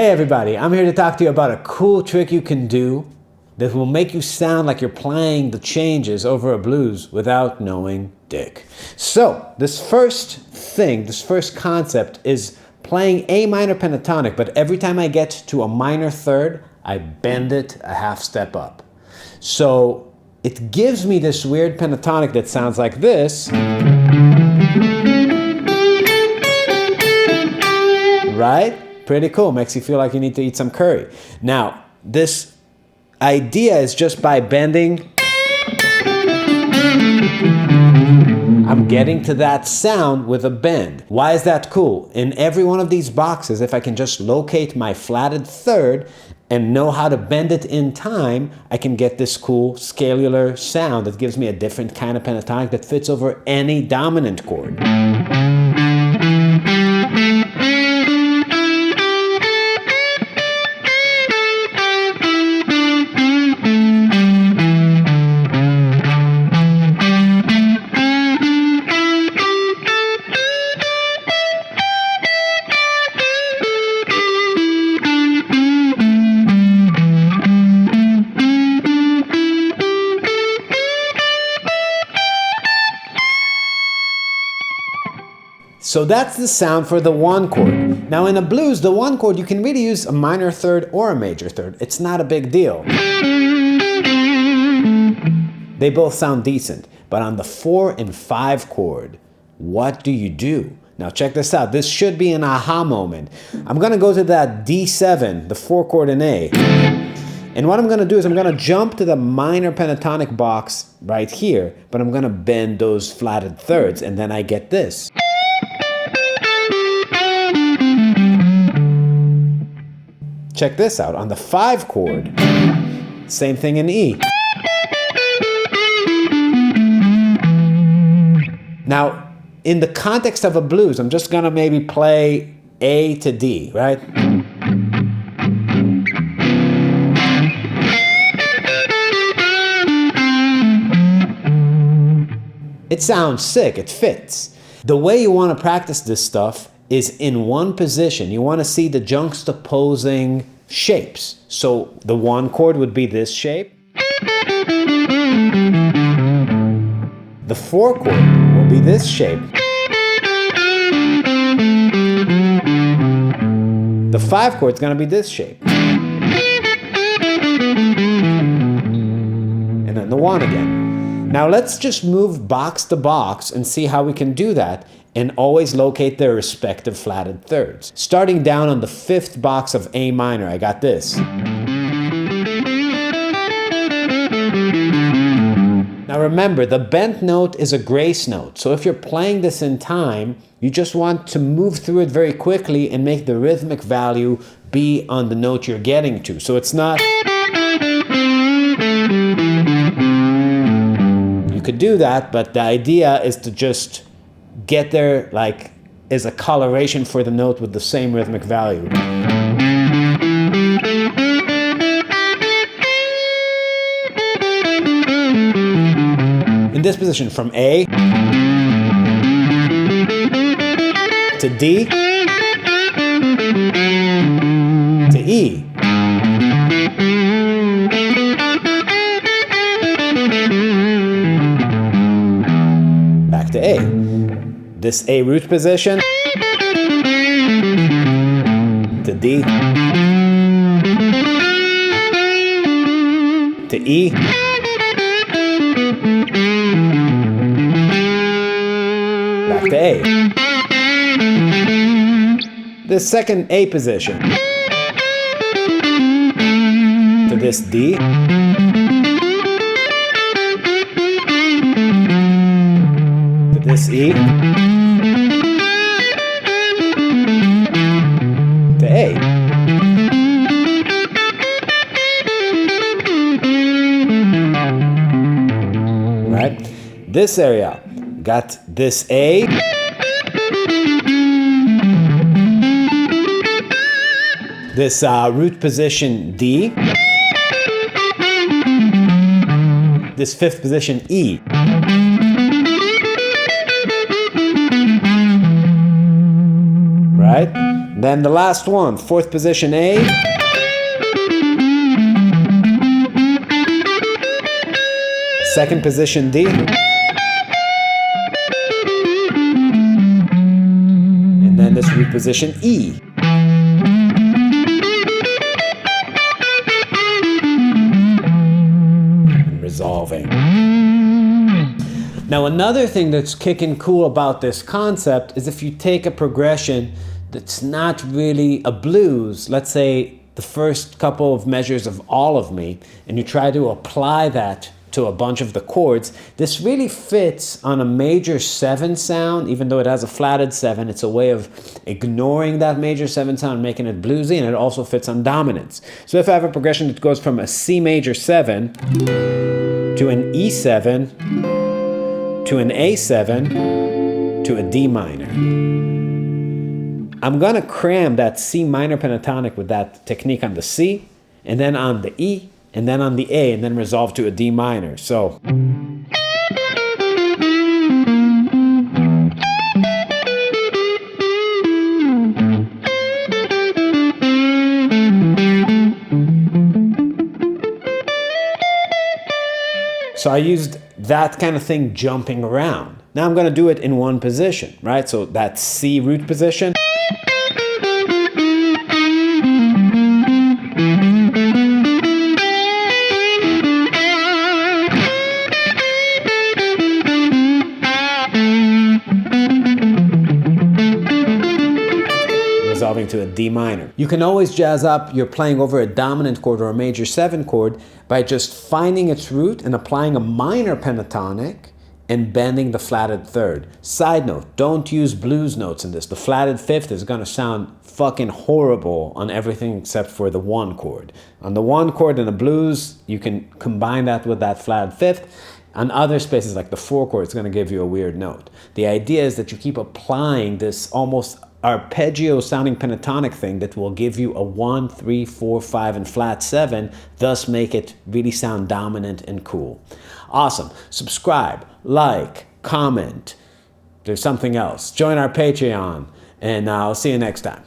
Hey everybody, I'm here to talk to you about a cool trick you can do that will make you sound like you're playing the changes over a blues without knowing dick. So, this first concept is playing A minor pentatonic, but every time I get to a minor third, I bend it a half step up. So, it gives me this weird pentatonic that sounds like this. Right? Pretty cool. Makes you feel like you need to eat some curry. Now, this idea is just by bending, I'm getting to that sound with a bend. Why is that cool? In every one of these boxes, if I can just locate my flatted third and know how to bend it in time, I can get this cool scalular sound that gives me a different kind of pentatonic that fits over any dominant chord. So that's the sound for the one chord. Now in a blues, the one chord, you can really use a minor third or a major third. It's not a big deal. They both sound decent. But on the 4 and 5 chord, what do you do? Now check this out. This should be an aha moment. I'm gonna go to that D7, the 4 chord in A. And what I'm gonna do is I'm gonna jump to the minor pentatonic box right here, but I'm gonna bend those flatted thirds, and then I get this. Check this out, on the 5 chord, same thing in E. Now, in the context of a blues, I'm just gonna maybe play A to D, right? It sounds sick, it fits. The way you wanna practice this stuff is in one position. You want to see the juxtaposing shapes. So the 1 chord would be this shape. The 4 chord will be this shape. The 5 chord is going to be this shape. And then the 1 again. Now let's just move box to box and see how we can do that, and always locate their respective flatted thirds. Starting down on the 5th box of A minor, I got this. Now remember, the bent note is a grace note, so if you're playing this in time, you just want to move through it very quickly and make the rhythmic value be on the note you're getting to. So it's not... You could do that, but the idea is to just get there like as a coloration for the note with the same rhythmic value. In this position, from A to D to E. Back to A. This A root position to D to E back to A. This second A position to this D to this E to A. Right? This area got this A, this root position D, this 5th position E. right? then the last one, fourth position A. Second position D. And then this root position E. And resolving. Now another thing that's kicking cool about this concept is if you take a progression that's not really a blues, let's say the first couple of measures of All of Me, and you try to apply that to a bunch of the chords, this really fits on a major 7 sound. Even though it has a flatted 7, it's a way of ignoring that major 7 sound, making it bluesy, and it also fits on dominance. So if I have a progression that goes from a C major 7 to an E7 to an A7 to a D minor, I'm gonna cram that C minor pentatonic with that technique on the C, and then on the E, and then on the A, and then resolve to a D minor. So. So I used that kind of thing jumping around. Now I'm gonna do it in one position, right? So that C root position. Resolving to a D minor. You can always jazz up your playing over a dominant chord or a major 7 chord by just finding its root and applying a minor pentatonic and bending the flatted third. Side note, don't use blues notes in this. The flatted fifth is gonna sound fucking horrible on everything except for the 1 chord. On the 1 chord in the blues, you can combine that with that flatted fifth. On other spaces like the 4 chord, it's gonna give you a weird note. The idea is that you keep applying this almost arpeggio sounding pentatonic thing that will give you a 1, 3, 4, 5, and flat 7, thus make it really sound dominant and cool. Awesome. Subscribe, like, comment. There's something else. Join our Patreon, and I'll see you next time.